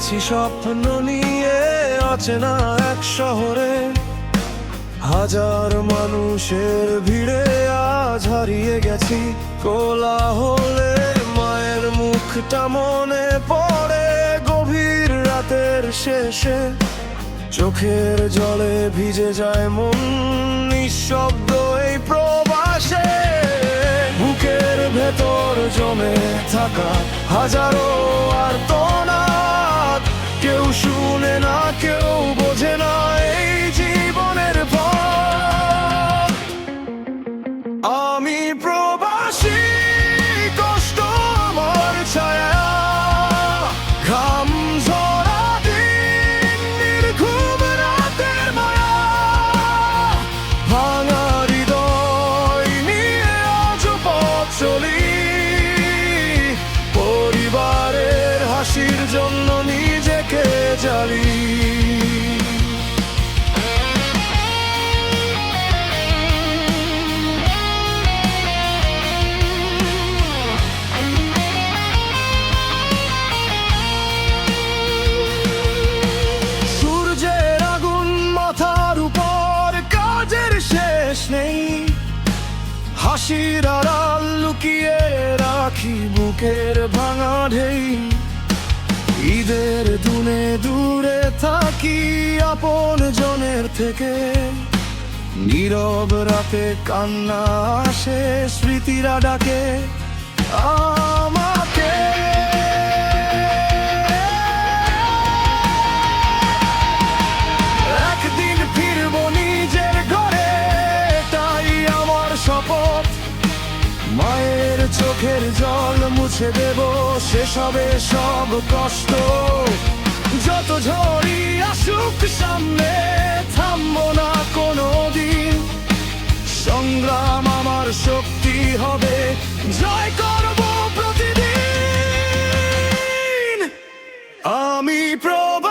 গেছি স্বপ্ন নিয়ে অচেনা এক শহরে, হাজার মানুষের ভিড়ে আজ হারিয়ে গেছি কোলাহলে। মায়ের মুখটা মনে পড়ে গভীর রাতের শেষে, চোখের জলে ভিজে যায় মন নিঃশব্দ এই প্রবাসে। বুকের ভেতর জমে থাকা হাজারো আর্তনাদ, কেউ শুনে না কেউ বোঝে না এই জীবনের পথ। আমি প্রবাসী, কষ্ট আমার ছায়া, ঘাম ঝরা দিন, নির্ঘুম রাতের মায়া। ভাঙা হৃদয় নিয়ে আজ পথ চলি, পরিবারের হাসির জন্য নিজেকে জ্বালি। সূর্যের আগুন মাথার উপর, কাজের শেষ নেই, হাসির আড়াল লুকিয়ে রাখি বুকের ভাঙা ঢেই। ঈদের দুনে দূরে থাকি আপন জনের থেকে, নীরব রাতে কান্না আসে, স্মৃতিরা ডাকে আমাকে। একদিন ফিরবো নিজের ঘরে, এটাই আমার শপথ। মায়ের চোখের জল মুছে দেব, শেষ হবে সব কষ্ট। যত ঝড়ই আসুক সামনে, থামবো না কোনো দিন। সংগ্রাম আমার শক্তি হবে, জয় করব প্রতিদিন। আমি প্রবাসী।